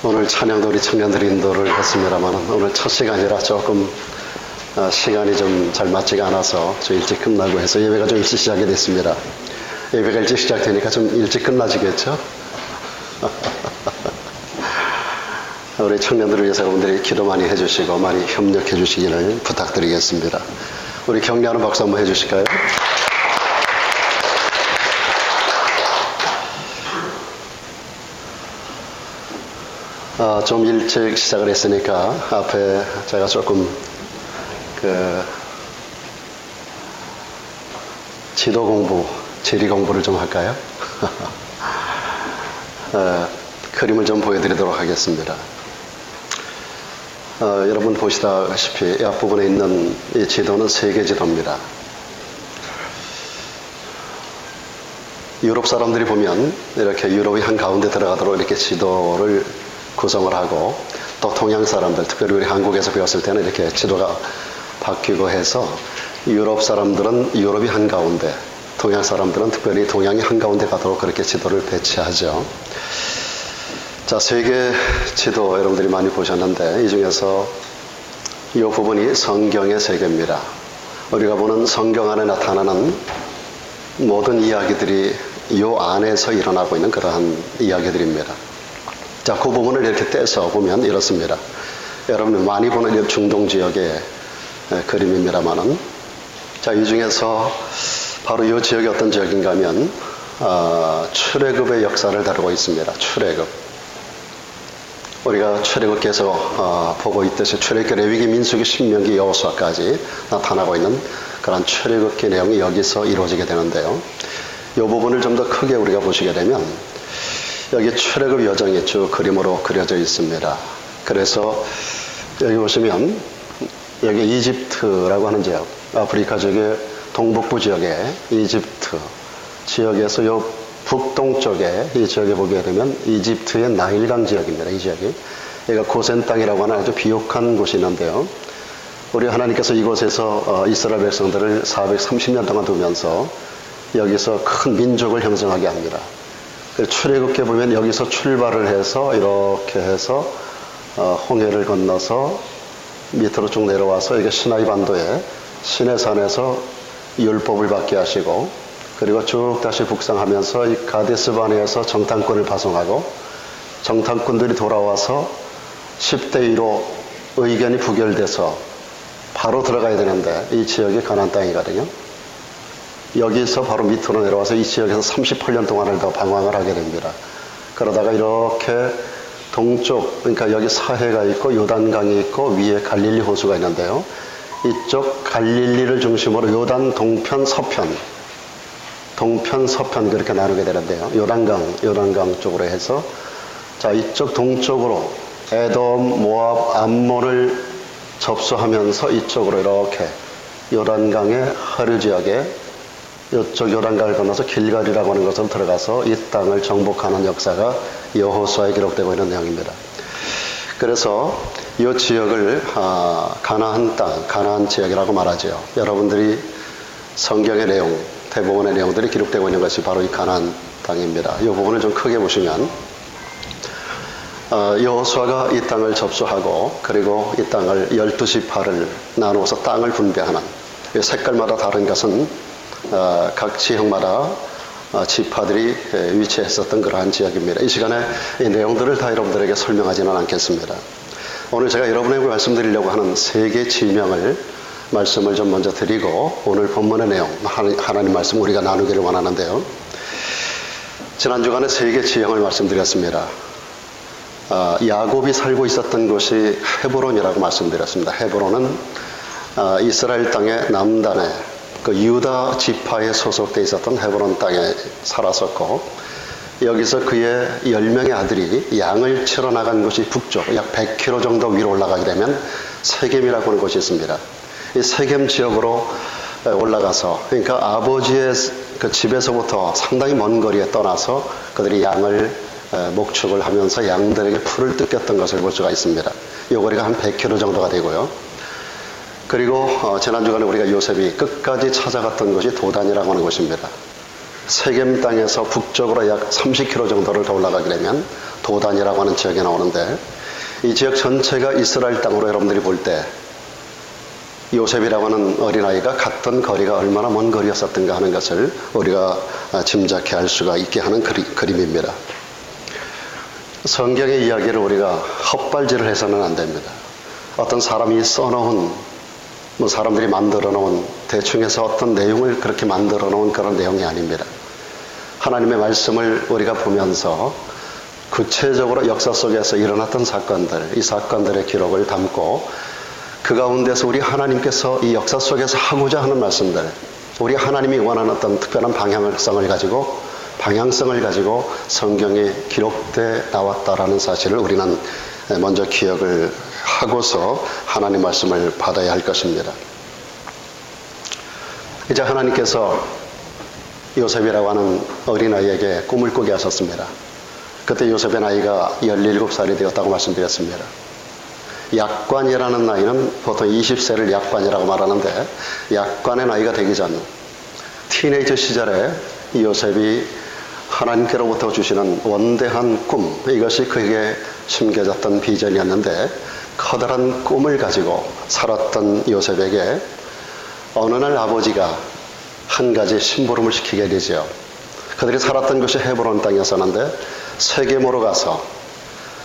오늘 찬양도 우리 청년들이 인도를 했습니다만 오늘 첫 시간이라 조금 시간이 좀 잘 맞지가 않아서 좀 일찍 끝나고 해서 예배가 좀 일찍 시작이 됐습니다. 예배가 일찍 시작되니까 좀 일찍 끝나지겠죠? 우리 청년들을 위해서 여러분들이 기도 많이 해주시고 많이 협력해 주시기를 부탁드리겠습니다. 우리 격려하는 박수 한번 해주실까요? 좀 일찍 시작을 했으니까 앞에 제가 조금 지도 공부, 지리 공부를 좀 할까요? 그림을 좀 보여드리도록 하겠습니다. 여러분 보시다시피 이 앞부분에 있는 이 지도는 세계 지도입니다. 유럽 사람들이 보면 이렇게 유럽의 한가운데 들어가도록 이렇게 지도를 구성을 하고 또 동양 사람들, 특별히 우리 한국에서 배웠을 때는 이렇게 지도가 바뀌고 해서 유럽 사람들은 유럽이 한가운데, 동양 사람들은 특별히 동양이 한가운데 가도록 그렇게 지도를 배치하죠. 자, 세계 지도 여러분들이 많이 보셨는데 이 중에서 이 부분이 성경의 세계입니다. 우리가 보는 성경 안에 나타나는 모든 이야기들이 이 안에서 일어나고 있는 그러한 이야기들입니다. 자, 그 부분을 이렇게 떼서 보면 이렇습니다. 여러분이 많이 보는 중동 지역의 그림입니다만은, 자, 이 중에서 바로 이 지역이 어떤 지역인가 하면, 출애굽의 역사를 다루고 있습니다. 출애굽. 우리가 출애굽 계속 보고 있듯이 출애굽, 레위기, 민수기, 신명기, 여호수아까지 나타나고 있는 그런 출애굽기 내용이 여기서 이루어지게 되는데요. 이 부분을 좀 더 크게 우리가 보시게 되면 여기 출애굽 여정이 쭉 그림으로 그려져 있습니다. 그래서 여기 보시면 여기 이집트라고 하는 지역, 아프리카 지역의 동북부 지역의 이집트 지역에서 요 북동쪽에 이 지역에 보게 되면 이집트의 나일강 지역입니다. 이 지역이. 여기가 고센 땅이라고 하는 아주 비옥한 곳이 있는데요. 우리 하나님께서 이곳에서 이스라엘 백성들을 430년 동안 두면서 여기서 큰 민족을 형성하게 합니다. 출애굽기에 보면 여기서 출발을 해서 이렇게 해서 홍해를 건너서 밑으로 쭉 내려와서 이게 시나이 반도에 시내산에서 율법을 받게 하시고, 그리고 쭉 다시 북상하면서 이 가데스 바네에서 정탐꾼을 파송하고, 정탐꾼들이 돌아와서 10대 2로 의견이 부결돼서 바로 들어가야 되는데 이 지역이 가나안 땅이거든요. 여기서 바로 밑으로 내려와서 이 지역에서 38년 동안을 더 방황을 하게 됩니다. 그러다가 이렇게 동쪽, 그러니까 여기 사해가 있고 요단강이 있고 위에 갈릴리 호수가 있는데요. 이쪽 갈릴리를 중심으로 요단 동편, 서편, 동편, 서편 그렇게 나누게 되는데요. 요단강 쪽으로 해서, 자, 이쪽 동쪽으로 에돔, 모압, 암몬을 접수하면서 이쪽으로 이렇게 요단강의 하류 지역에 이쪽 요단강을 건너서 길갈이라고 하는 곳으로 들어가서 이 땅을 정복하는 역사가 여호수아에 기록되고 있는 내용입니다. 그래서 이 지역을 가나안 땅, 가나안 지역이라고 말하죠. 여러분들이 성경의 내용, 대부분의 내용들이 기록되고 있는 것이 바로 이 가나안 땅입니다. 이 부분을 좀 크게 보시면 여호수아가 이 땅을 접수하고 그리고 이 땅을 12지파를 나누어서 땅을 분배하는, 색깔마다 다른 것은 각 지역마다 지파들이 위치했었던 그러한 지역입니다. 이 시간에 이 내용들을 다 여러분들에게 설명하지는 않겠습니다. 오늘 제가 여러분에게 말씀드리려고 하는 세 개 지명을 말씀을 좀 먼저 드리고 오늘 본문의 내용, 하나님 말씀 우리가 나누기를 원하는데요. 지난 주간에 세 개 지형을 말씀드렸습니다. 야곱이 살고 있었던 곳이 헤브론이라고 말씀드렸습니다. 헤브론은 이스라엘 땅의 남단에 그 유다 지파에 소속되어 있었던 헤브론 땅에 살았었고, 여기서 그의 10명의 아들이 양을 치러 나간 곳이 북쪽 약 100km 정도 위로 올라가게 되면 세겜이라고 하는 곳이 있습니다. 이 세겜 지역으로 올라가서, 그러니까 아버지의 그 집에서부터 상당히 먼 거리에 떠나서 그들이 양을 목축을 하면서 양들에게 풀을 뜯겼던 것을 볼 수가 있습니다. 이 거리가 한 100km 정도가 되고요. 그리고 지난 주간에 우리가 요셉이 끝까지 찾아갔던 곳이 도단이라고 하는 곳입니다. 세겜 땅에서 북쪽으로 약 30km 정도를 더 올라가게 되면 도단이라고 하는 지역이 나오는데, 이 지역 전체가 이스라엘 땅으로 여러분들이 볼 때 요셉이라고 하는 어린아이가 갔던 거리가 얼마나 먼 거리였었던가 하는 것을 우리가 짐작해 알 수가 있게 하는 그림입니다. 성경의 이야기를 우리가 헛발질을 해서는 안 됩니다. 어떤 사람이 써놓은, 사람들이 만들어 놓은, 대충 해서 어떤 내용을 그렇게 만들어 놓은 그런 내용이 아닙니다. 하나님의 말씀을 우리가 보면서 구체적으로 역사 속에서 일어났던 사건들, 이 사건들의 기록을 담고 그 가운데서 우리 하나님께서 이 역사 속에서 하고자 하는 말씀들, 우리 하나님이 원하는 어떤 특별한 방향성을 가지고 성경에 기록돼 나왔다라는 사실을 우리는 먼저 기억을 하고서 하나님 말씀을 받아야 할 것입니다. 이제 하나님께서 요셉이라고 하는 어린아이에게 꿈을 꾸게 하셨습니다. 그때 요셉의 나이가 17살이 되었다고 말씀드렸습니다. 약관이라는 나이는 보통 20세를 약관이라고 말하는데, 약관의 나이가 되기 전 티네이저 시절에 요셉이 하나님께로부터 주시는 원대한 꿈, 이것이 그에게 심겨졌던 비전이었는데, 커다란 꿈을 가지고 살았던 요셉에게 어느 날 아버지가 한 가지 심부름을 시키게 되죠. 그들이 살았던 것이 헤브론 땅이었었는데, 세겜으로 가서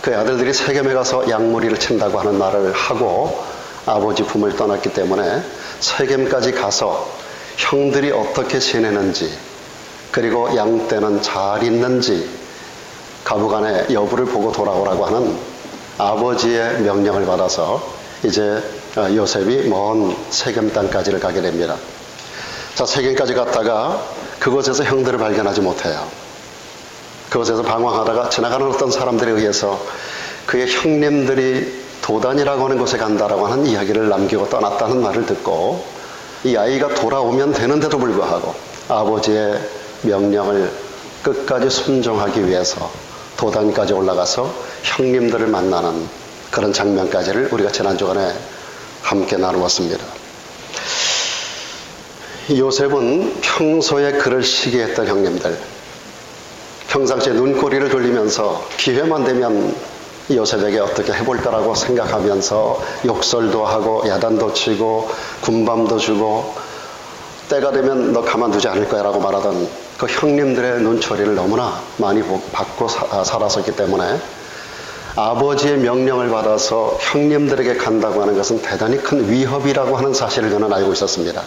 그 아들들이 세겜에 가서 양무리를 친다고 하는 말을 하고 아버지 품을 떠났기 때문에 세겜까지 가서 형들이 어떻게 지내는지, 그리고 양떼는 잘 있는지 가부간의 여부를 보고 돌아오라고 하는 아버지의 명령을 받아서 이제 요셉이 먼 세겜 땅까지를 가게 됩니다. 자, 세겜까지 갔다가 그곳에서 형들을 발견하지 못해요. 그곳에서 방황하다가 지나가는 어떤 사람들에 의해서 그의 형님들이 도단이라고 하는 곳에 간다라고 하는 이야기를 남기고 떠났다는 말을 듣고, 이 아이가 돌아오면 되는데도 불구하고 아버지의 명령을 끝까지 순종하기 위해서 도단까지 올라가서 형님들을 만나는 그런 장면까지를 우리가 지난 주간에 함께 나누었습니다. 요셉은 평소에 그를 시기했던 형님들, 평상시에 눈꼬리를 돌리면서 기회만 되면 요셉에게 어떻게 해볼까라고 생각하면서 욕설도 하고 야단도 치고 군밤도 주고 때가 되면 너 가만두지 않을 거야 라고 말하던 그 형님들의 눈초리를 너무나 많이 받고 살았었기 때문에 아버지의 명령을 받아서 형님들에게 간다고 하는 것은 대단히 큰 위협이라고 하는 사실을 저는 알고 있었습니다.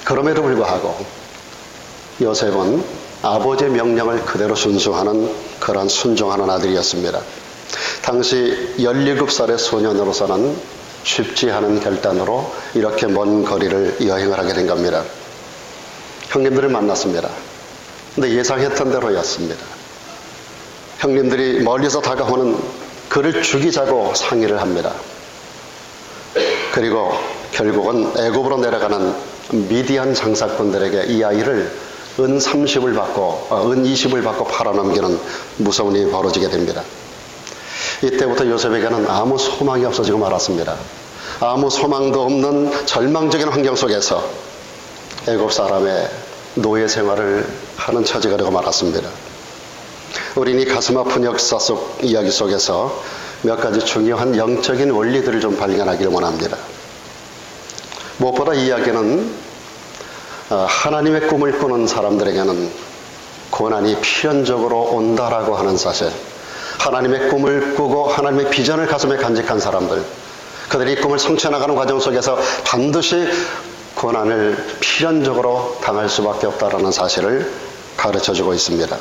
그럼에도 불구하고 요셉은 아버지의 명령을 그대로 순수하는 그런 순종하는 아들이었습니다. 당시 17살의 소년으로서는 쉽지 않은 결단으로 이렇게 먼 거리를 여행을 하게 된 겁니다. 형님들을 만났습니다. 근데 예상했던 대로였습니다. 형님들이 멀리서 다가오는 그를 죽이자고 상의를 합니다. 그리고 결국은 애굽으로 내려가는 미디안 장사꾼들에게 이 아이를 은 30을 받고 은 20을 받고 팔아넘기는 무서운 일이 벌어지게 됩니다. 이때부터 요셉에게는 아무 소망이 없어지고 말았습니다. 아무 소망도 없는 절망적인 환경 속에서 애굽 사람의 노예 생활을 하는 처지가 되고 말았습니다. 우리는 이 가슴 아픈 역사 속 이야기 속에서 몇 가지 중요한 영적인 원리들을 좀 발견하기를 원합니다. 무엇보다 이 이야기는 하나님의 꿈을 꾸는 사람들에게는 고난이 필연적으로 온다라고 하는 사실, 하나님의 꿈을 꾸고 하나님의 비전을 가슴에 간직한 사람들, 그들이 이 꿈을 성취해나가는 과정 속에서 반드시 고난을 필연적으로 당할 수밖에 없다라는 사실을 가르쳐주고 있습니다.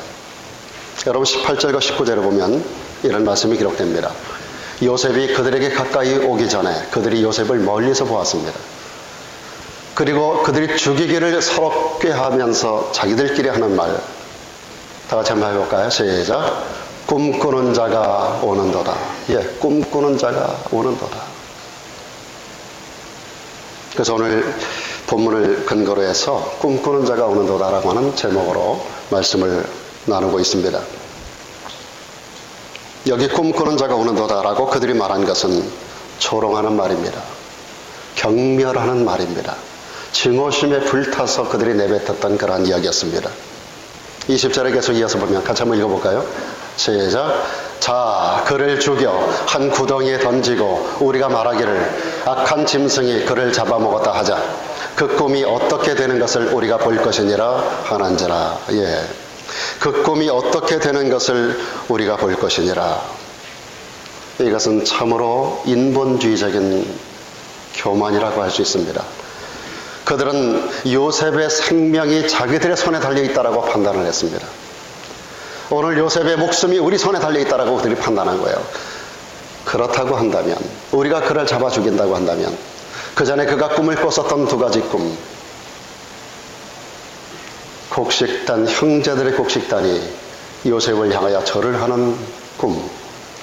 여러분 18절과 19절을 보면 이런 말씀이 기록됩니다. 요셉이 그들에게 가까이 오기 전에 그들이 요셉을 멀리서 보았습니다. 그리고 그들이 죽이기를 서로 꾀하면서 자기들끼리 하는 말, 다 같이 한번 해볼까요? 시작. 꿈꾸는 자가 오는도다. 꿈꾸는 자가 오는도다. 그래서 오늘 본문을 근거로 해서 꿈꾸는 자가 오는도다라고 하는 제목으로 말씀을 나누고 있습니다. 여기 꿈꾸는 자가 오는도다라고 그들이 말한 것은 조롱하는 말입니다. 경멸하는 말입니다. 증오심에 불타서 그들이 내뱉었던 그러한 이야기였습니다. 20절에 계속 이어서 보면 같이 한번 읽어볼까요? 시작. 자, 그를 죽여 한 구덩이에 던지고 우리가 말하기를 악한 짐승이 그를 잡아먹었다 하자. 그 꿈이 어떻게 되는 것을 우리가 볼 것이니라 하는지라. 예, 그 꿈이 어떻게 되는 것을 우리가 볼 것이니라. 이것은 참으로 인본주의적인 교만이라고 할 수 있습니다. 그들은 요셉의 생명이 자기들의 손에 달려있다라고 판단을 했습니다. 오늘 요셉의 목숨이 우리 손에 달려있다라고 그들이 판단한 거예요. 그렇다고 한다면, 우리가 그를 잡아 죽인다고 한다면, 그 전에 그가 꿈을 꿨었던 두 가지 꿈, 곡식단, 형제들의 곡식단이 요셉을 향하여 절을 하는 꿈,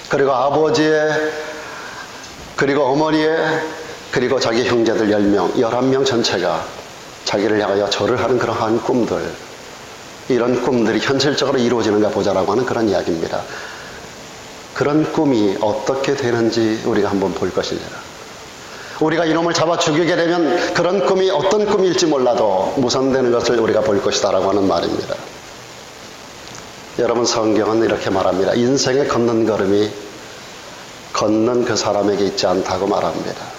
그리고 아버지의, 그리고 어머니의, 그리고 자기 형제들 10명, 11명 전체가 자기를 향하여 절을 하는 그러한 꿈들, 이런 꿈들이 현실적으로 이루어지는가 보자라고 하는 그런 이야기입니다. 그런 꿈이 어떻게 되는지 우리가 한번 볼 것이니라. 우리가 이놈을 잡아 죽이게 되면 그런 꿈이 어떤 꿈일지 몰라도 무산되는 것을 우리가 볼 것이다라고 하는 말입니다. 여러분, 성경은 이렇게 말합니다. 인생의 걷는 걸음이 걷는 그 사람에게 있지 않다고 말합니다.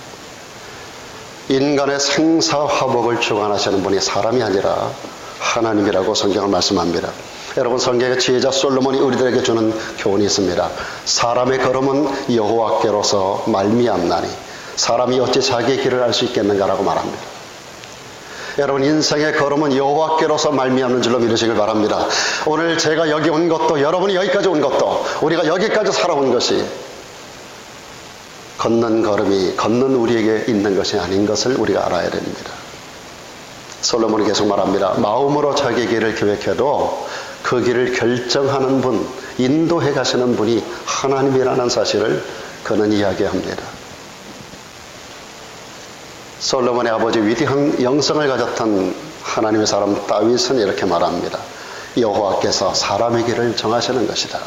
인간의 생사화복을 주관하시는 분이 사람이 아니라 하나님이라고 성경은 말씀합니다. 여러분, 성경의 지혜자 솔로몬이 우리들에게 주는 교훈이 있습니다. 사람의 걸음은 여호와께로서 말미암나니 사람이 어찌 자기의 길을 알 수 있겠는가라고 말합니다. 여러분, 인생의 걸음은 여호와께로서 말미암는 줄로 믿으시길 바랍니다. 오늘 제가 여기 온 것도, 여러분이 여기까지 온 것도, 우리가 여기까지 살아온 것이 걷는 걸음이 걷는 우리에게 있는 것이 아닌 것을 우리가 알아야 됩니다. 솔로몬이 계속 말합니다. 마음으로 자기 길을 계획해도 그 길을 결정하는 분, 인도해 가시는 분이 하나님이라는 사실을 그는 이야기합니다. 솔로몬의 아버지, 위대한 영성을 가졌던 하나님의 사람 다윗은 이렇게 말합니다. 여호와께서 사람의 길을 정하시는 것이다.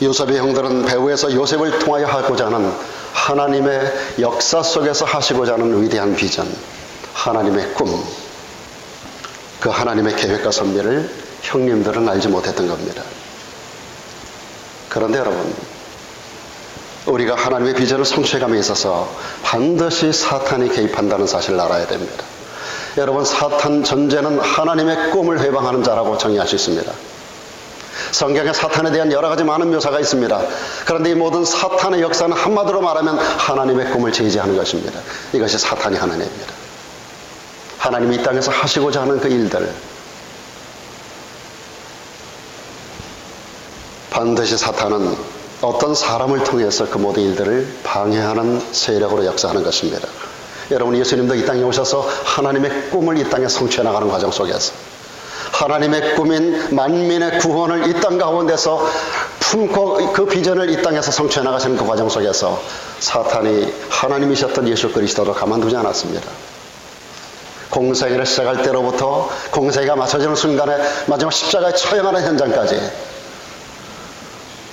요셉의 형들은 배후에서 요셉을 통하여 하고자 하는 하나님의 역사 속에서 하시고자 하는 위대한 비전, 하나님의 꿈, 그 하나님의 계획과 섭리를 형님들은 알지 못했던 겁니다. 그런데 여러분, 우리가 하나님의 비전을 성취해감에 있어서 반드시 사탄이 개입한다는 사실을 알아야 됩니다. 여러분, 사탄 전제는 하나님의 꿈을 회방하는 자라고 정의할 수 있습니다. 성경에 사탄에 대한 여러 가지 많은 묘사가 있습니다. 그런데 이 모든 사탄의 역사는 한마디로 말하면 하나님의 꿈을 제지하는 것입니다. 이것이 사탄이 하는 일입니다. 하나님이 이 땅에서 하시고자 하는 그 일들, 반드시 사탄은 어떤 사람을 통해서 그 모든 일들을 방해하는 세력으로 역사하는 것입니다. 여러분, 예수님도 이 땅에 오셔서 하나님의 꿈을 이 땅에 성취해 나가는 과정 속에서 하나님의 꿈인 만민의 구원을 이 땅 가운데서 품고 그 비전을 이 땅에서 성취해 나가시는 그 과정 속에서 사탄이 하나님이셨던 예수 그리스도를 가만두지 않았습니다. 공생애를 시작할 때로부터 공생애가 맞춰지는 순간에 마지막 십자가에 처형하는 현장까지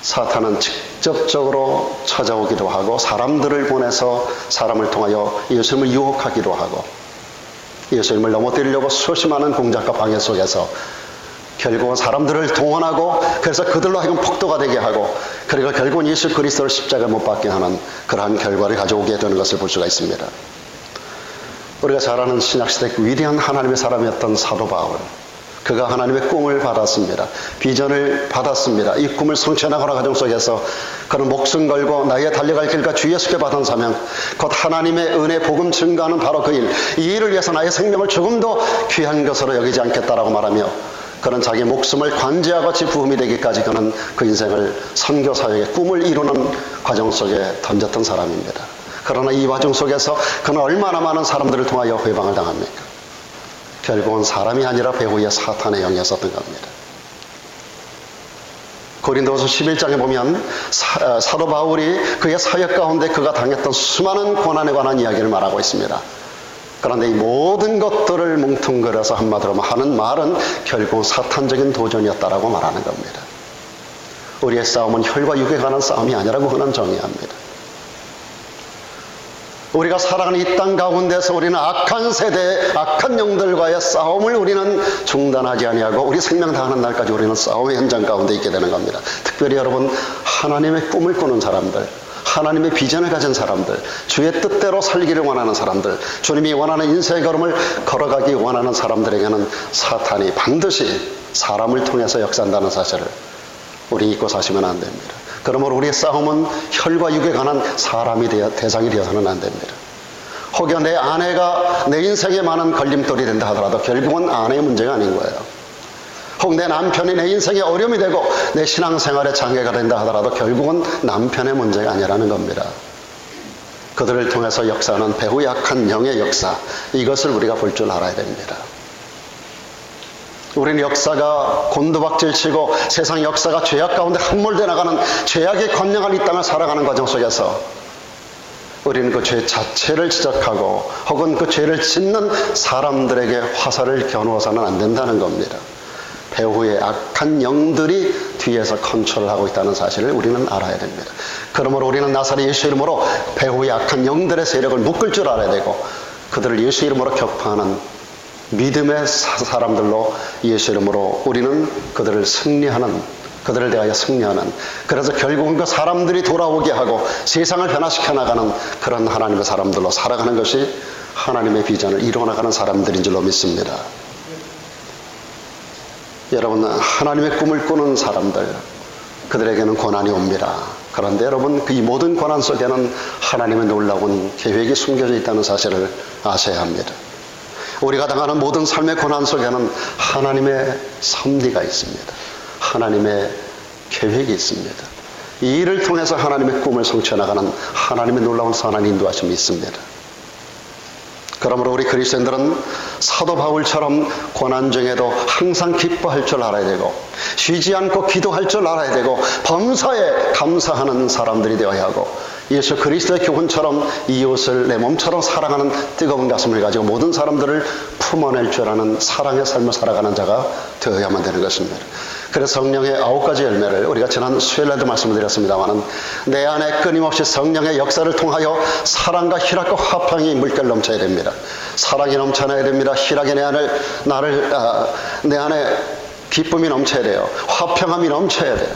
사탄은 직접적으로 찾아오기도 하고 사람들을 보내서 사람을 통하여 예수님을 유혹하기도 하고 예수님을 넘어뜨리려고 수없이 많은 공작과 방해 속에서 결국은 사람들을 동원하고 그래서 그들로 하여금 폭도가 되게 하고 그리고 결국은 예수 그리스도를 십자가에 못 박게 하는 그러한 결과를 가져오게 되는 것을 볼 수가 있습니다. 우리가 잘 아는 신약시대 위대한 하나님의 사람이었던 사도 바울, 그가 하나님의 꿈을 받았습니다. 비전을 받았습니다. 이 꿈을 성취해 나가는 과정 속에서 그는 목숨 걸고 나의 달려갈 길과 주 예수께 받은 사명, 곧 하나님의 은혜 복음 증거하는 바로 그 일, 이 일을 위해서 나의 생명을 조금도 귀한 것으로 여기지 않겠다라고 말하며 그는 자기 목숨을 관제하같이 부음이 되기까지 그는 그 인생을 선교 사역의 꿈을 이루는 과정 속에 던졌던 사람입니다. 그러나 이 과정 속에서 그는 얼마나 많은 사람들을 통하여 회방을 당합니까? 결국은 사람이 아니라 배후에 사탄의 영이 있었던 겁니다. 고린도후서 11장에 보면 사도 바울이 그의 사역 가운데 그가 당했던 수많은 고난에 관한 이야기를 말하고 있습니다. 그런데 이 모든 것들을 뭉뚱그려서 한마디로 하는 말은 결국 사탄적인 도전이었다라고 말하는 겁니다. 우리의 싸움은 혈과 육에 관한 싸움이 아니라고 그는 정의합니다. 우리가 살아가는 이 땅 가운데서 우리는 악한 세대, 악한 영들과의 싸움을 우리는 중단하지 아니하고 우리 생명 다하는 날까지 우리는 싸움의 현장 가운데 있게 되는 겁니다. 특별히 여러분, 하나님의 꿈을 꾸는 사람들, 하나님의 비전을 가진 사람들, 주의 뜻대로 살기를 원하는 사람들, 주님이 원하는 인생의 걸음을 걸어가기 원하는 사람들에게는 사탄이 반드시 사람을 통해서 역사한다는 사실을 우리 잊고 사시면 안 됩니다. 그러므로 우리의 싸움은 혈과 육에 관한 사람이 대상이 되어서는 안 됩니다. 혹여 내 아내가 내 인생에 많은 걸림돌이 된다 하더라도 결국은 아내의 문제가 아닌 거예요. 혹 내 남편이 내 인생에 어려움이 되고 내 신앙생활에 장애가 된다 하더라도 결국은 남편의 문제가 아니라는 겁니다. 그들을 통해서 역사하는 배후 약한 영의 역사, 이것을 우리가 볼 줄 알아야 됩니다. 우리는 역사가 곤두박질치고 세상 역사가 죄악 가운데 함몰되어 나가는 죄악의 관영한 이 땅을 살아가는 과정 속에서 우리는 그 죄 자체를 지적하고 혹은 그 죄를 짓는 사람들에게 화살을 겨누어서는 안 된다는 겁니다. 배후의 악한 영들이 뒤에서 컨트롤하고 있다는 사실을 우리는 알아야 됩니다. 그러므로 우리는 나사렛 예수 이름으로 배후의 악한 영들의 세력을 묶을 줄 알아야 되고 그들을 예수 이름으로 격파하는 믿음의 사람들로 예수 이름으로 우리는 그들을 대하여 승리하는, 그래서 결국은 그 사람들이 돌아오게 하고 세상을 변화시켜 나가는 그런 하나님의 사람들로 살아가는 것이 하나님의 비전을 이루어나가는 사람들인 줄로 믿습니다. 여러분, 하나님의 꿈을 꾸는 사람들, 그들에게는 고난이 옵니다. 그런데 여러분, 이 모든 고난 속에는 하나님의 놀라운 계획이 숨겨져 있다는 사실을 아셔야 합니다. 우리가 당하는 모든 삶의 고난 속에는 하나님의 섭리가 있습니다. 하나님의 계획이 있습니다. 이 일을 통해서 하나님의 꿈을 성취해 나가는 하나님의 놀라운 선한 인도하심이 있습니다. 그러므로 우리 그리스도인들은 사도 바울처럼 고난 중에도 항상 기뻐할 줄 알아야 되고 쉬지 않고 기도할 줄 알아야 되고 범사에 감사하는 사람들이 되어야 하고 예수 그리스도의 교훈처럼 이웃을 내 몸처럼 사랑하는 뜨거운 가슴을 가지고 모든 사람들을 품어낼 줄 아는 사랑의 삶을 살아가는 자가 되어야만 되는 것입니다. 그래서 성령의 9가지 열매를 우리가 지난 수요일에도 말씀을 드렸습니다마는 내 안에 끊임없이 성령의 역사를 통하여 사랑과 희락과 화평이 물결 넘쳐야 됩니다. 사랑이 넘쳐나야 됩니다. 희락이 내 안에 기쁨이 넘쳐야 돼요. 화평함이 넘쳐야 돼요.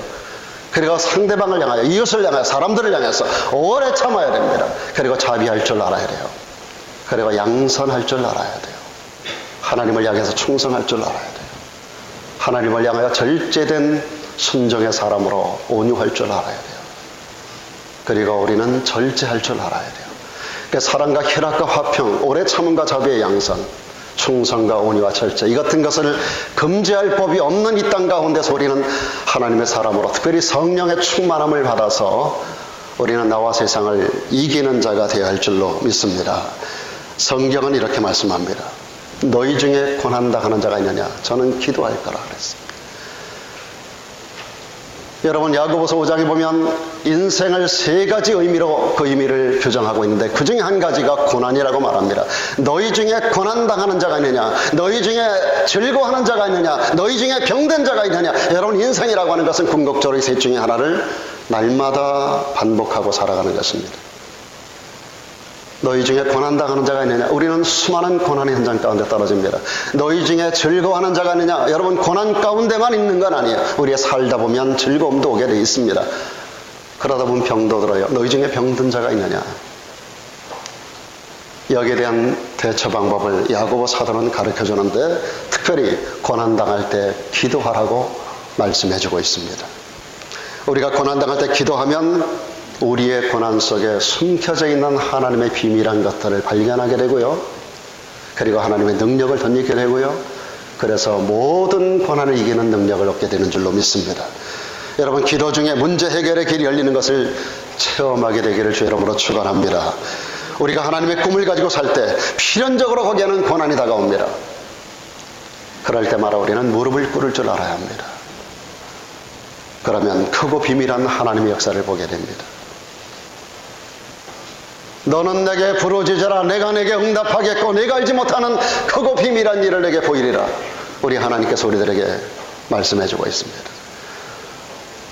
그리고 상대방을 향하여, 이웃을 향하여, 사람들을 향해서 오래 참아야 됩니다. 그리고 자비할 줄 알아야 돼요. 그리고 양선할 줄 알아야 돼요. 하나님을 향해서 충성할 줄 알아야 돼요. 하나님을 향하여 절제된 순종의 사람으로 온유할 줄 알아야 돼요. 그리고 우리는 절제할 줄 알아야 돼요. 그러니까 사랑과 희락과 화평, 오래 참음과 자비의 양선, 충성과 온유와 절제, 이 같은 것을 금지할 법이 없는 이 땅 가운데서 우리는 하나님의 사람으로 특별히 성령의 충만함을 받아서 우리는 나와 세상을 이기는 자가 되어야 할 줄로 믿습니다. 성경은 이렇게 말씀합니다. 너희 중에 고난당하는 자가 있느냐? 저는 기도할 거라 그랬습니다. 여러분, 야고보서 5장에 보면 인생을 3가지 의미로 그 의미를 규정하고 있는데 그 중에 한 가지가 고난이라고 말합니다. 너희 중에 고난당하는 자가 있느냐? 너희 중에 즐거워하는 자가 있느냐? 너희 중에 병든 자가 있느냐? 여러분, 인생이라고 하는 것은 궁극적으로 이 셋 중에 하나를 날마다 반복하고 살아가는 것입니다. 너희 중에 고난당하는 자가 있느냐? 우리는 수많은 고난의 현장 가운데 떨어집니다. 너희 중에 즐거워하는 자가 있느냐? 여러분, 고난 가운데만 있는 건 아니에요. 우리가 살다 보면 즐거움도 오게 돼 있습니다. 그러다 보면 병도 들어요. 너희 중에 병든 자가 있느냐? 여기에 대한 대처 방법을 야고보 사도는 가르쳐 주는데 특별히 고난당할 때 기도하라고 말씀해 주고 있습니다. 우리가 고난당할 때 기도하면 우리의 고난 속에 숨겨져 있는 하나님의 비밀한 것들을 발견하게 되고요. 그리고 하나님의 능력을 덧입게 되고요. 그래서 모든 고난을 이기는 능력을 얻게 되는 줄로 믿습니다. 여러분, 기도 중에 문제 해결의 길이 열리는 것을 체험하게 되기를 주 이름으로 축원합니다. 우리가 하나님의 꿈을 가지고 살 때 필연적으로 거기에는 고난이 다가옵니다. 그럴 때마다 우리는 무릎을 꿇을 줄 알아야 합니다. 그러면 크고 비밀한 하나님의 역사를 보게 됩니다. 너는 내게 부르짖으라. 내가 내게 응답하겠고 내가 알지 못하는 크고 비밀한 일을 내게 보이리라. 우리 하나님께서 우리들에게 말씀해 주고 있습니다.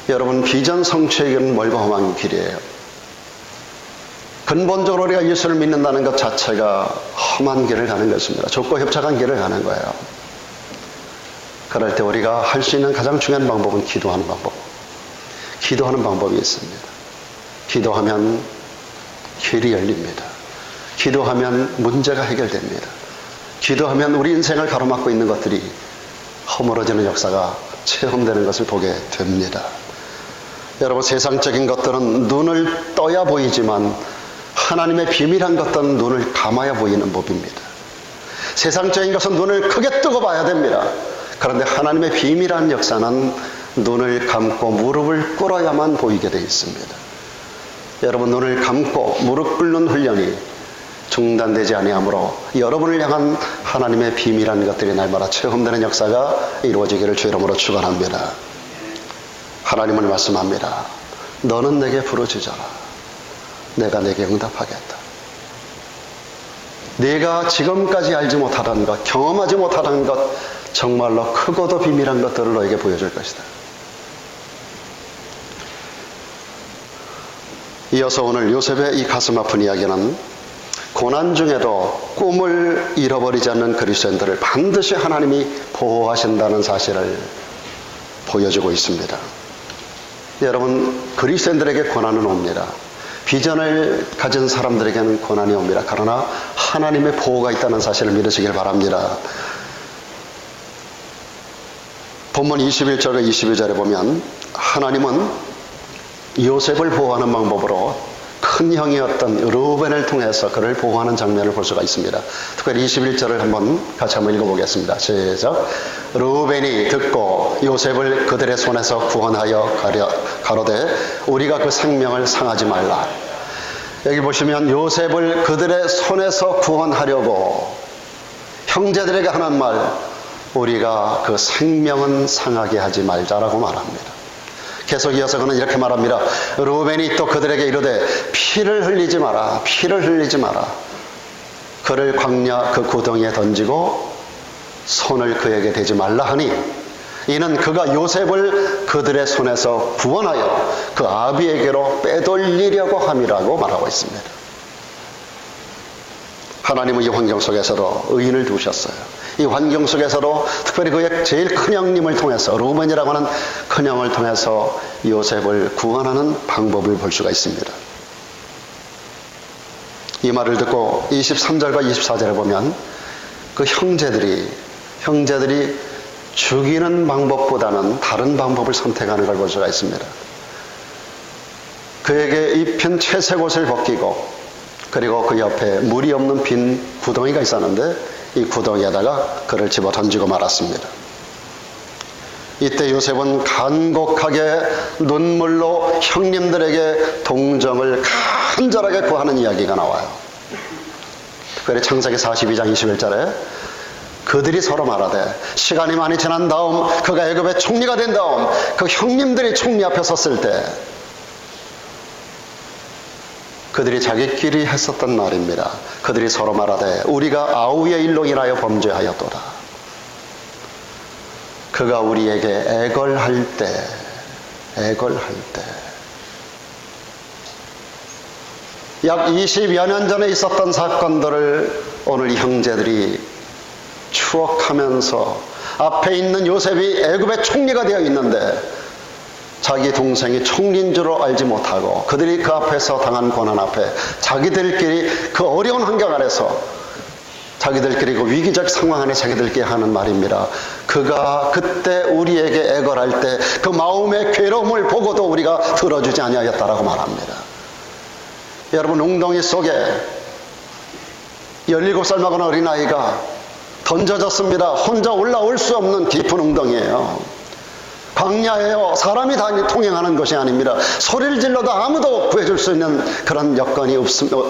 여러분, 비전 성취의 길은 멀고 험한 길이에요. 근본적으로 우리가 예수를 믿는다는 것 자체가 험한 길을 가는 것입니다. 좁고 협착한 길을 가는 거예요. 그럴 때 우리가 할 수 있는 가장 중요한 방법은 기도하는 방법. 기도하는 방법이 있습니다. 기도하면 길이 열립니다. 기도하면 문제가 해결됩니다. 기도하면 우리 인생을 가로막고 있는 것들이 허물어지는 역사가 체험되는 것을 보게 됩니다. 여러분, 세상적인 것들은 눈을 떠야 보이지만 하나님의 비밀한 것들은 눈을 감아야 보이는 법입니다. 세상적인 것은 눈을 크게 뜨고 봐야 됩니다. 그런데 하나님의 비밀한 역사는 눈을 감고 무릎을 꿇어야만 보이게 되어 있습니다. 여러분, 눈을 감고 무릎 꿇는 훈련이 중단되지 아니하므로 여러분을 향한 하나님의 비밀한 것들이 날마다 체험되는 역사가 이루어지기를 주 이름으로 축원합니다. 하나님은 말씀합니다. 너는 내게 부르짖어라. 내가 내게 응답하겠다. 네가 지금까지 알지 못하던 것, 경험하지 못하던 것, 정말로 크고도 비밀한 것들을 너에게 보여줄 것이다. 이어서 오늘 요셉의 이 가슴 아픈 이야기는 고난 중에도 꿈을 잃어버리지 않는 그리스도인들을 반드시 하나님이 보호하신다는 사실을 보여주고 있습니다. 여러분, 그리스도인들에게 고난은 옵니다. 비전을 가진 사람들에게는 고난이 옵니다. 그러나 하나님의 보호가 있다는 사실을 믿으시길 바랍니다. 본문 21절과 22절에 보면 하나님은 요셉을 보호하는 방법으로 큰 형이었던 르우벤을 통해서 그를 보호하는 장면을 볼 수가 있습니다. 특별히 21절을 한번 같이 한번 읽어보겠습니다. 시작. 르우벤이 듣고 요셉을 그들의 손에서 구원하여 가로되 우리가 그 생명을 상하지 말라. 여기 보시면 요셉을 그들의 손에서 구원하려고 형제들에게 하는 말, 우리가 그 생명은 상하게 하지 말자라고 말합니다. 계속 이어서 그는 이렇게 말합니다. 르우벤이 또 그들에게 이르되 피를 흘리지 마라. 피를 흘리지 마라. 그를 광야 그 구덩이에 던지고 손을 그에게 대지 말라 하니 이는 그가 요셉을 그들의 손에서 구원하여 그 아비에게로 빼돌리려고 함이라고 말하고 있습니다. 하나님은 이 환경 속에서도 의인을 두셨어요. 이 환경 속에서도 특별히 그의 제일 큰 형님을 통해서, 르우벤이라고 하는 큰 형을 통해서 요셉을 구원하는 방법을 볼 수가 있습니다. 이 말을 듣고 23절과 24절에 보면 그 형제들이 죽이는 방법보다는 다른 방법을 선택하는 걸 볼 수가 있습니다. 그에게 입힌 채색 옷을 벗기고 그리고 그 옆에 물이 없는 빈 구덩이가 있었는데 이 구덩이에다가 그를 집어 던지고 말았습니다. 이때 요셉은 간곡하게 눈물로 형님들에게 동정을 간절하게 구하는 이야기가 나와요. 특별히 창세기 42장 21절에 그들이 서로 말하되 시간이 많이 지난 다음 그가 애굽의 총리가 된 다음 그 형님들이 총리 앞에 섰을 때 그들이 자기끼리 했었던 말입니다. 그들이 서로 말하되 우리가 아우의 일로 인하여 범죄하였도다. 그가 우리에게 애걸할 때 약 20여 년 전에 있었던 사건들을 오늘 이 형제들이 추억하면서 앞에 있는 요셉이 애굽의 총리가 되어 있는데 자기 동생이 총리인 줄 알지 못하고 그들이 그 앞에서 당한 고난 앞에 자기들끼리 그 어려운 환경 아래서 자기들끼리 그 위기적 상황 안에 자기들끼리 하는 말입니다. 그가 그때 우리에게 애걸할 때 그 마음의 괴로움을 보고도 우리가 들어주지 아니하였다라고 말합니다. 여러분, 웅덩이 속에 17살 먹은 어린아이가 던져졌습니다. 혼자 올라올 수 없는 깊은 웅덩이에요. 광야예요. 사람이 통행하는 것이 아닙니다. 소리를 질러도 아무도 구해줄 수 있는 그런 여건이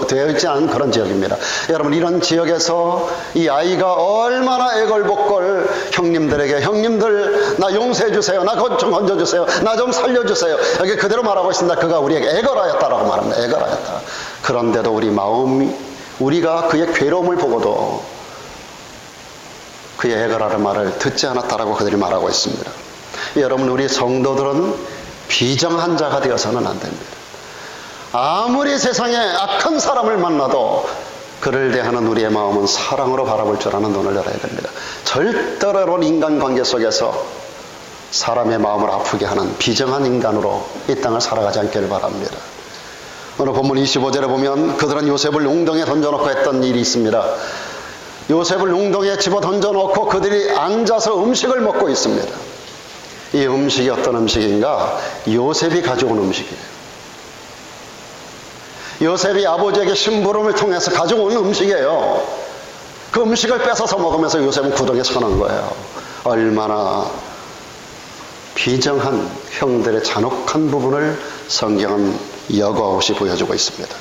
되어 있지 않은 그런 지역입니다. 여러분, 이런 지역에서 이 아이가 얼마나 애걸복걸 형님들에게 형님들 나 용서해 주세요. 나 좀 건져주세요. 나 좀 살려주세요. 여기 그대로 말하고 있습니다. 그가 우리에게 애걸하였다라고 말합니다. 애걸하였다. 그런데도 우리 마음이 우리가 그의 괴로움을 보고도 그의 애걸하는 말을 듣지 않았다라고 그들이 말하고 있습니다. 여러분, 우리 성도들은 비정한 자가 되어서는 안 됩니다. 아무리 세상에 악한 사람을 만나도 그를 대하는 우리의 마음은 사랑으로 바라볼 줄 아는 눈을 열어야 됩니다. 절대로 인간관계 속에서 사람의 마음을 아프게 하는 비정한 인간으로 이 땅을 살아가지 않기를 바랍니다. 오늘 본문 25절에 보면 그들은 요셉을 웅덩이에 던져놓고 했던 일이 있습니다. 요셉을 웅덩이에 집어 던져놓고 그들이 앉아서 음식을 먹고 있습니다. 이 음식이 어떤 음식인가? 요셉이 가져온 음식이에요. 요셉이 아버지에게 심부름을 통해서 가져온 음식이에요. 그 음식을 뺏어서 먹으면서 요셉은 구덩이에 서는 거예요. 얼마나 비정한 형들의 잔혹한 부분을 성경은 여과없이 보여주고 있습니다.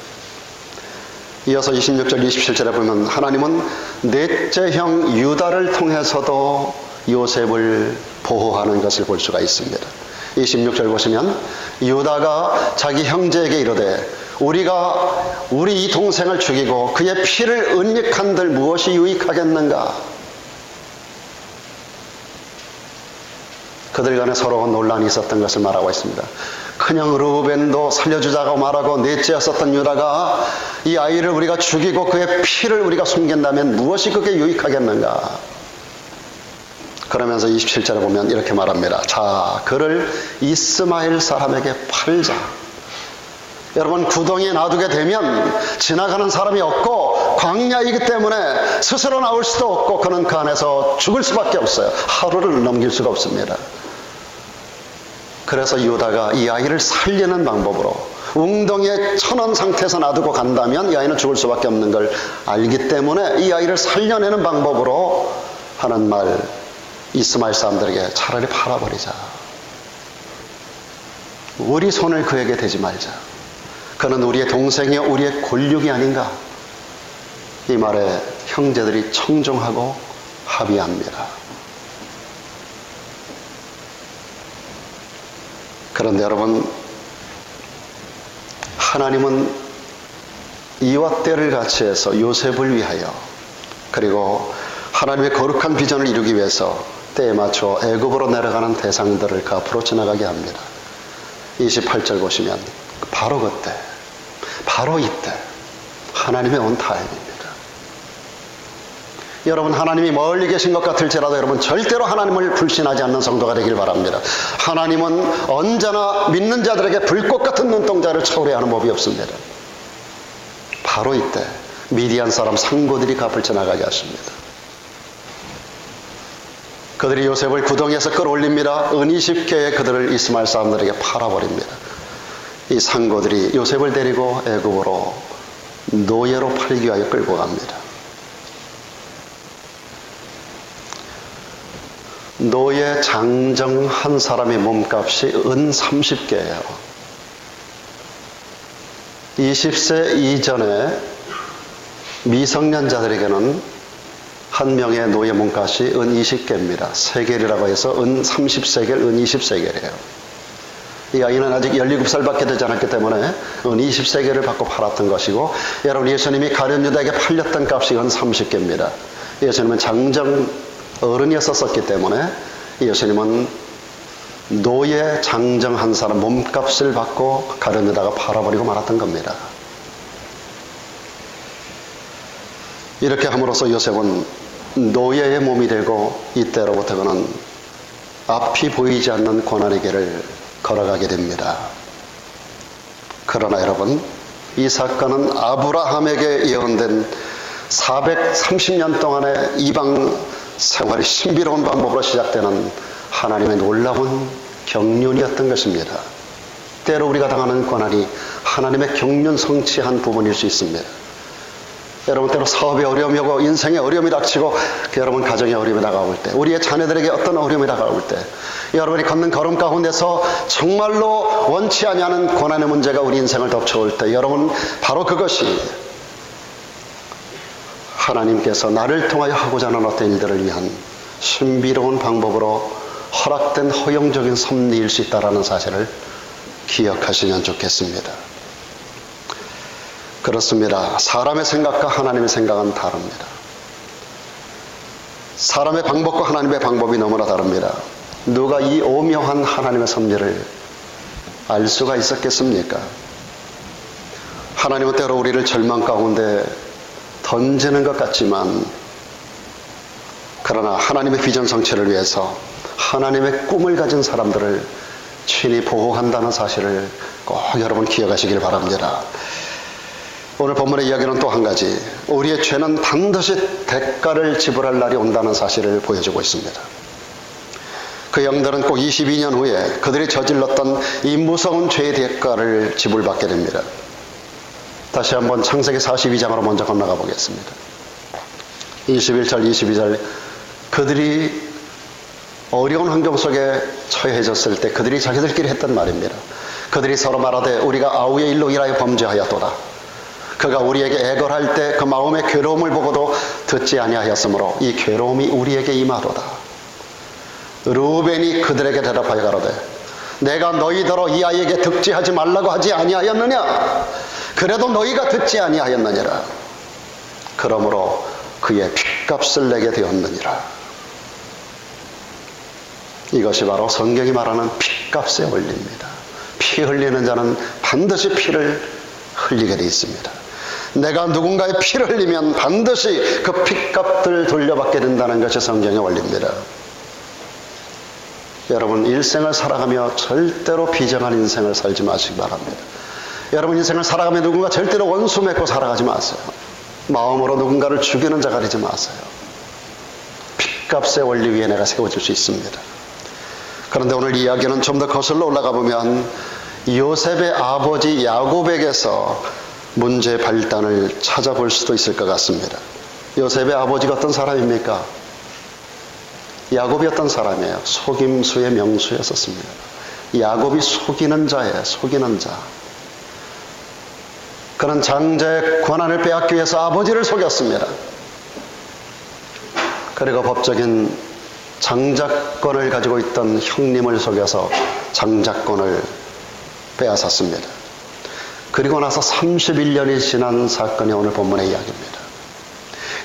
이어서 26절 27절에 보면 하나님은 넷째 형 유다를 통해서도 요셉을 보호하는 것을 볼 수가 있습니다. 26절 보시면 유다가 자기 형제에게 이르되 우리가 우리 이 동생을 죽이고 그의 피를 은닉한들 무엇이 유익하겠는가? 그들 간에 서러운 논란이 있었던 것을 말하고 있습니다. 큰형 르우벤도 살려주자고 말하고 넷째였었던 유다가 이 아이를 우리가 죽이고 그의 피를 우리가 숨긴다면 무엇이 그게 유익하겠는가? 그러면서 27절에 보면 이렇게 말합니다. 자, 그를 이스마엘 사람에게 팔자. 여러분, 구덩이에 놔두게 되면 지나가는 사람이 없고 광야이기 때문에 스스로 나올 수도 없고 그는 그 안에서 죽을 수밖에 없어요. 하루를 넘길 수가 없습니다. 그래서 유다가 이 아이를 살리는 방법으로 웅덩이에 쳐놓은 상태에서 놔두고 간다면 이 아이는 죽을 수밖에 없는 걸 알기 때문에 이 아이를 살려내는 방법으로 하는 말, 이스마엘 사람들에게 차라리 팔아버리자. 우리 손을 그에게 대지 말자. 그는 우리의 동생이요 우리의 골육이 아닌가. 이 말에 형제들이 청종하고 합의합니다. 그런데 여러분, 하나님은 이와 때를 같이 해서 요셉을 위하여 그리고 하나님의 거룩한 비전을 이루기 위해서 때에 맞춰 애굽으로 내려가는 대상들을 그 앞으로 지나가게 합니다. 28절 보시면 바로 그때, 바로 이때 하나님의 온 타임입니다. 여러분, 하나님이 멀리 계신 것 같을지라도 여러분 절대로 하나님을 불신하지 않는 성도가 되길 바랍니다. 하나님은 언제나 믿는 자들에게 불꽃 같은 눈동자를 초래하는 법이 없습니다. 바로 이때 미디안 사람 상고들이 그 앞을 지나가게 하십니다. 그들이 요셉을 구덩이에서 끌어올립니다. 은 20개의 그들을 이스마엘 사람들에게 팔아버립니다. 이 상고들이 요셉을 데리고 애굽으로 노예로 팔기 위하여 끌고 갑니다. 노예 장정 한 사람의 몸값이 은 30개예요. 20세 이전에 미성년자들에게는 한 명의 노예 몸값이 은 20개입니다. 세겔이라고 해서 은 30세겔, 은 20세겔이에요. 이 아이는 아직 17살밖에 되지 않았기 때문에 은 20세겔을 받고 팔았던 것이고, 여러분, 예수님이 가룟 유다에게 팔렸던 값이 은 30개입니다. 예수님은 장정 어른이었었기 때문에 예수님은 노예 장정한 사람 몸값을 받고 가룟 유다가 팔아버리고 말았던 겁니다. 이렇게 함으로써 요셉은 노예의 몸이 되고 이때로부터 그는 앞이 보이지 않는 고난의 길을 걸어가게 됩니다. 그러나 여러분, 이 사건은 아브라함에게 예언된 430년 동안의 이방 생활이 신비로운 방법으로 시작되는 하나님의 놀라운 경륜이었던 것입니다. 때로 우리가 당하는 고난이 하나님의 경륜 성취한 부분일 수 있습니다. 여러분, 때로 사업에 어려움이 오고 인생에 어려움이 닥치고 여러분 가정에 어려움이 다가올 때, 우리의 자녀들에게 어떤 어려움이 다가올 때, 여러분이 걷는 걸음 가운데서 정말로 원치 아니하는 고난의 문제가 우리 인생을 덮쳐올 때, 여러분, 바로 그것이 하나님께서 나를 통하여 하고자 하는 어떤 일들을 위한 신비로운 방법으로 허락된 허용적인 섭리일 수 있다는 사실을 기억하시면 좋겠습니다. 그렇습니다. 사람의 생각과 하나님의 생각은 다릅니다. 사람의 방법과 하나님의 방법이 너무나 다릅니다. 누가 이 오묘한 하나님의 섭리를 알 수가 있었겠습니까? 하나님은 때로 우리를 절망 가운데 던지는 것 같지만, 그러나 하나님의 비전 성취를 위해서 하나님의 꿈을 가진 사람들을 친히 보호한다는 사실을 꼭 여러분 기억하시길 바랍니다. 오늘 본문의 이야기는 또 한 가지, 우리의 죄는 반드시 대가를 지불할 날이 온다는 사실을 보여주고 있습니다. 그 영들은 꼭 22년 후에 그들이 저질렀던 이 무서운 죄의 대가를 지불받게 됩니다. 다시 한번 창세기 42장으로 먼저 건너가 보겠습니다. 21절, 22절, 그들이 어려운 환경 속에 처해졌을 때 그들이 자기들끼리 했던 말입니다. 그들이 서로 말하되 우리가 아우의 일로 인하여 범죄하였도다. 그가 우리에게 애걸할 때 그 마음의 괴로움을 보고도 듣지 아니하였으므로 이 괴로움이 우리에게 임하도다. 르우벤이 그들에게 대답하여 가로되 내가 너희더러 이 아이에게 득지하지 말라고 하지 아니하였느냐? 그래도 너희가 듣지 아니하였느니라. 그러므로 그의 핏값을 내게 되었느니라. 이것이 바로 성경이 말하는 핏값의 원리입니다. 피 흘리는 자는 반드시 피를 흘리게 되어 있습니다. 내가 누군가의 피를 흘리면 반드시 그 핏값을 돌려받게 된다는 것이 성경의 원리입니다. 여러분, 일생을 살아가며 절대로 비정한 인생을 살지 마시기 바랍니다. 여러분 인생을 살아가며 누군가 절대로 원수 맺고 살아가지 마세요. 마음으로 누군가를 죽이는 자가 되지 마세요. 핏값의 원리 위에 내가 세워질 수 있습니다. 그런데 오늘 이야기는 좀 더 거슬러 올라가 보면 요셉의 아버지 야곱에게서 문제의 발단을 찾아볼 수도 있을 것 같습니다. 요셉의 아버지가 어떤 사람입니까? 야곱이 어떤 사람이에요? 속임수의 명수였었습니다. 야곱이 속이는 자예요. 속이는 자. 그는 장자의 권한을 빼앗기 위해서 아버지를 속였습니다. 그리고 법적인 장자권을 가지고 있던 형님을 속여서 장자권을 빼앗았습니다. 그리고 나서 31년이 지난 사건이 오늘 본문의 이야기입니다.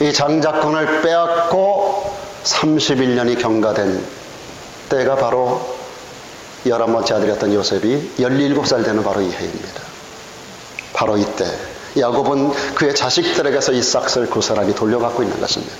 이 장자권을 빼앗고 31년이 경과된 때가 바로 11번째 아들이었던 요셉이 17살 되는 바로 이 해입니다. 바로 이때 야곱은 그의 자식들에게서 이 싹을 고스란히 돌려받고 있는 것입니다.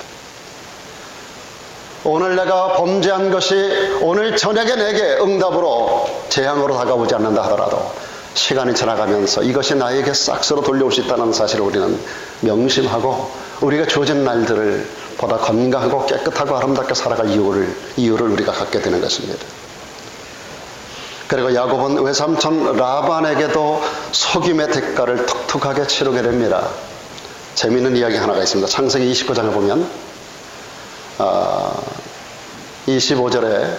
오늘 내가 범죄한 것이 오늘 저녁에 내게 응답으로 재앙으로 다가오지 않는다 하더라도 시간이 지나가면서 이것이 나에게 싹스로 돌려올 수 있다는 사실을 우리는 명심하고 우리가 주어진 날들을 보다 건강하고 깨끗하고 아름답게 살아갈 이유를 우리가 갖게 되는 것입니다. 그리고 야곱은 외삼촌 라반에게도 속임의 대가를 톡톡하게 치르게 됩니다. 재미있는 이야기 하나가 있습니다. 창세기 29장에 보면 25절에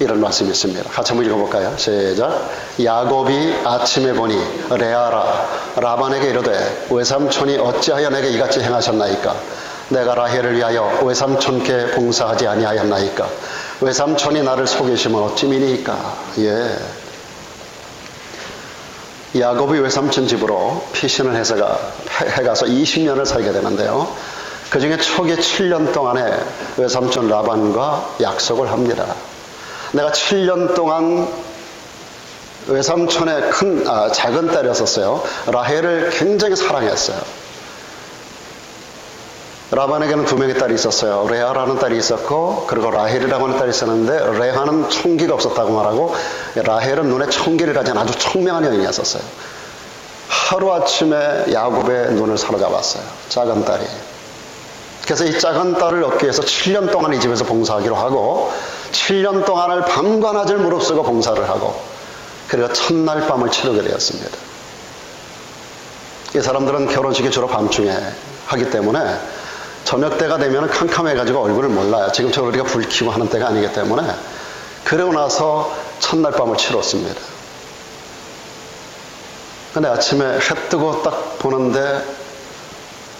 이런 말씀이 있습니다. 같이 한번 읽어볼까요? 시작. 야곱이 아침에 보니 레아라 라반에게 이르되 외삼촌이 어찌하여 내게 이같이 행하셨나이까? 내가 라헬을 위하여 외삼촌께 봉사하지 아니하였나이까? 외삼촌이 나를 속이시면 어찌 미니이까? 예. 야곱이 외삼촌 집으로 피신을 해가서 20년을 살게 되는데요. 그 중에 초기 7년 동안에 외삼촌 라반과 약속을 합니다. 내가 7년 동안 외삼촌의 작은 딸이었어요. 라헬을 굉장히 사랑했어요. 라반에게는 2명의 딸이 있었어요. 레아라는 딸이 있었고, 그리고 라헬이라고 하는 딸이 있었는데, 레아는 총기가 없었다고 말하고, 라헬은 눈에 총기를 가진 아주 총명한 여인이었어요. 하루아침에 야곱의 눈을 사로잡았어요. 작은 딸이. 그래서 이 작은 딸을 얻기 위해서 7년 동안 이 집에서 봉사하기로 하고 7년 동안을 밤과 낮을 무릅쓰고 봉사를 하고 그리고 첫날 밤을 치르게 되었습니다. 이 사람들은 결혼식이 주로 밤중에 하기 때문에 저녁 때가 되면 캄캄해가지고 얼굴을 몰라요. 지금처럼 우리가 불 켜고 하는 때가 아니기 때문에. 그러고 나서 첫날 밤을 치렀습니다. 근데 아침에 해 뜨고 딱 보는데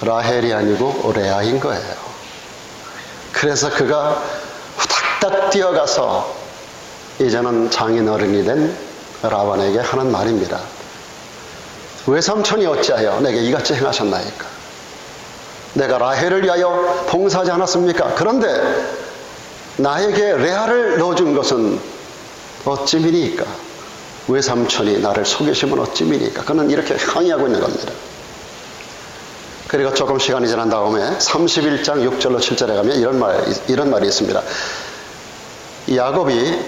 라헬이 아니고 레아인 거예요. 그래서 그가 후닥닥 뛰어가서 이제는 장인어른이 된 라반에게 하는 말입니다. 외삼촌이 어찌하여 내게 이같이 행하셨나이까? 내가 라헬을 위하여 봉사하지 않았습니까? 그런데 나에게 레아를 넣어준 것은 어찌미니까? 외삼촌이 나를 속이시면 어찌미니까. 그는 이렇게 항의하고 있는 겁니다. 그리고 조금 시간이 지난 다음에 31장 6절로 7절에 가면 이런 말이 있습니다. 야곱이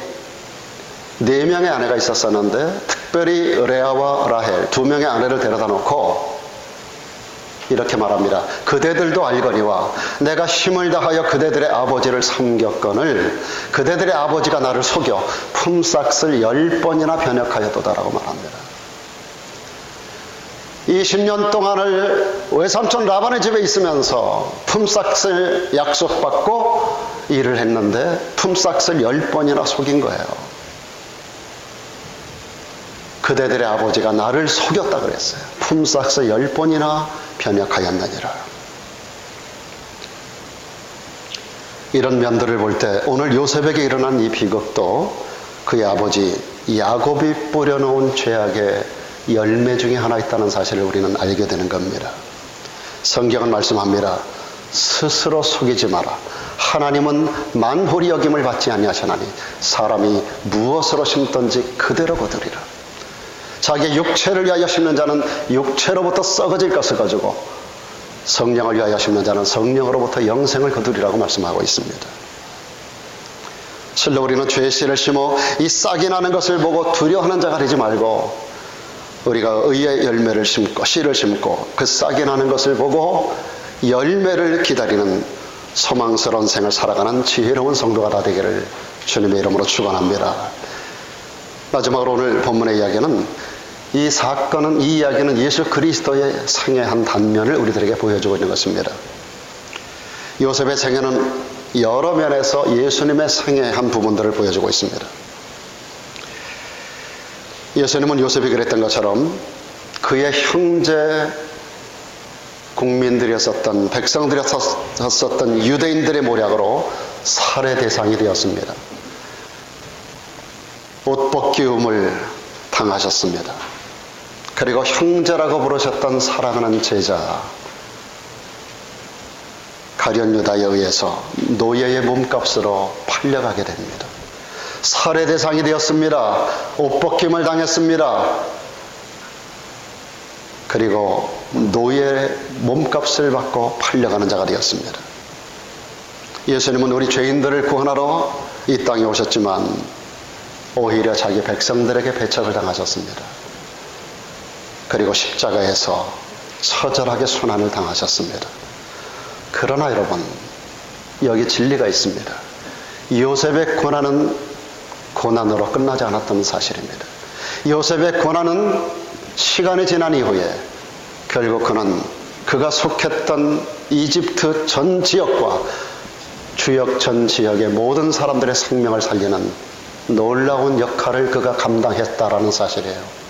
4명의 아내가 있었었는데 특별히 레아와 라헬 2명의 아내를 데려다 놓고 이렇게 말합니다. 그대들도 알거니와 내가 힘을 다하여 그대들의 아버지를 섬겼거늘 그대들의 아버지가 나를 속여 품삯을 10번이나 변역하였도다라고 말합니다. 20년 동안을 외삼촌 라반의 집에 있으면서 품삯을 약속받고 일을 했는데 품삯을 10번이나 속인 거예요. 그대들의 아버지가 나를 속였다 그랬어요. 품삯을 10번이나 변역하였느니라. 이런 면들을 볼 때 오늘 요셉에게 일어난 이 비극도 그의 아버지 야곱이 뿌려놓은 죄악의 열매 중에 하나 있다는 사실을 우리는 알게 되는 겁니다. 성경은 말씀합니다. 스스로 속이지 마라. 하나님은 만홀히 여김을 받지 아니하시나니 사람이 무엇으로 심든지 그대로 거두리라. 자기의 육체를 위하여 심는 자는 육체로부터 썩어질 것을 거두고 성령을 위하여 심는 자는 성령으로부터 영생을 거두리라고 말씀하고 있습니다. 실로 우리는 죄의 씨를 심어 이 싹이 나는 것을 보고 두려워하는 자가 되지 말고 우리가 의의 열매를 심고 씨를 심고 그 싹이 나는 것을 보고 열매를 기다리는 소망스러운 생을 살아가는 지혜로운 성도가 다 되기를 주님의 이름으로 축원합니다. 마지막으로 오늘 본문의 이야기는 이 이야기는 예수 그리스도의 생애의 한 단면을 우리들에게 보여주고 있는 것입니다. 요셉의 생애는 여러 면에서 예수님의 생애의 한 부분들을 보여주고 있습니다. 예수님은 요셉이 그랬던 것처럼 그의 형제 국민들이었었던 백성들이었었던 유대인들의 모략으로 살해 대상이 되었습니다. 옷벗기움을 당하셨습니다. 그리고 형제라고 부르셨던 사랑하는 제자 가룟 유다에 의해서 노예의 몸값으로 팔려가게 됩니다. 살해 대상이 되었습니다. 옷벗김을 당했습니다. 그리고 노예의 몸값을 받고 팔려가는 자가 되었습니다. 예수님은 우리 죄인들을 구원하러 이 땅에 오셨지만 오히려 자기 백성들에게 배척을 당하셨습니다. 그리고 십자가에서 처절하게 순환을 당하셨습니다. 그러나 여러분, 여기 진리가 있습니다. 요셉의 고난은 고난으로 끝나지 않았던 사실입니다. 요셉의 고난은 시간이 지난 이후에 결국 그가 속했던 이집트 전 지역과 주역 전 지역의 모든 사람들의 생명을 살리는 놀라운 역할을 그가 감당했다라는 사실이에요.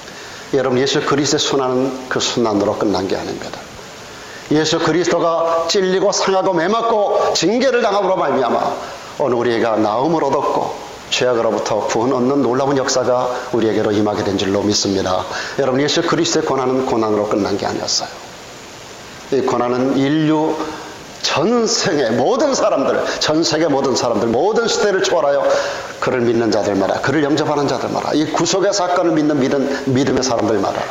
여러분, 예수 그리스도의 순환은 그 순환으로 끝난 게 아닙니다. 예수 그리스도가 찔리고 상하고 매맞고 징계를 당함으로 말미암아 오늘 우리가 나음을 얻었고 죄악으로부터 구원 얻는 놀라운 역사가 우리에게로 임하게 된 줄로 믿습니다. 여러분, 예수 그리스도의 고난은 고난으로 끝난 게 아니었어요. 이 고난은 인류 전생의 모든 사람들, 전 세계 모든 사람들, 모든 시대를 초월하여 그를 믿는 자들마다, 그를 영접하는 자들마다, 이 구속의 사건을 믿는 믿음의 사람들마다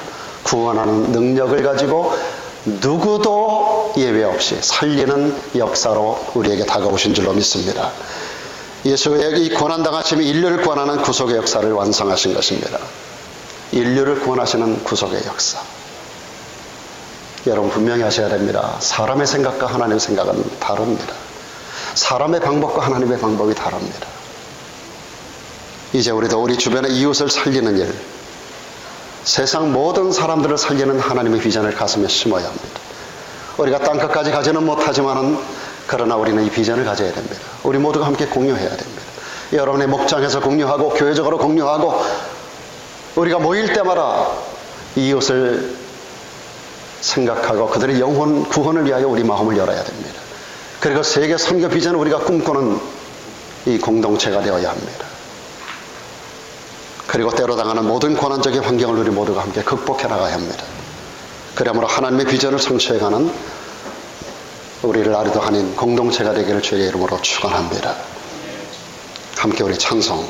구원하는 능력을 가지고 누구도 예외 없이 살리는 역사로 우리에게 다가오신 줄로 믿습니다. 예수의 이 고난당하심이 인류를 구원하는 구속의 역사를 완성하신 것입니다. 인류를 구원하시는 구속의 역사. 여러분, 분명히 하셔야 됩니다. 사람의 생각과 하나님의 생각은 다릅니다. 사람의 방법과 하나님의 방법이 다릅니다. 이제 우리도 우리 주변의 이웃을 살리는 일, 세상 모든 사람들을 살리는 하나님의 비전을 가슴에 심어야 합니다. 우리가 땅끝까지 가지는 못하지만은 그러나 우리는 이 비전을 가져야 됩니다. 우리 모두가 함께 공유해야 됩니다. 여러분의 목장에서 공유하고 교회적으로 공유하고 우리가 모일 때마다 이웃을 생각하고 그들의 영혼 구원을 위하여 우리 마음을 열어야 됩니다. 그리고 세계 선교 비전을 우리가 꿈꾸는 이 공동체가 되어야 합니다. 그리고 때로 당하는 모든 고난적인 환경을 우리 모두가 함께 극복해 나가야 합니다. 그러므로 하나님의 비전을 성취해가는 우리를 아리도 아닌 공동체가 되기를 주의 이름으로 축원합니다. 함께 우리 찬송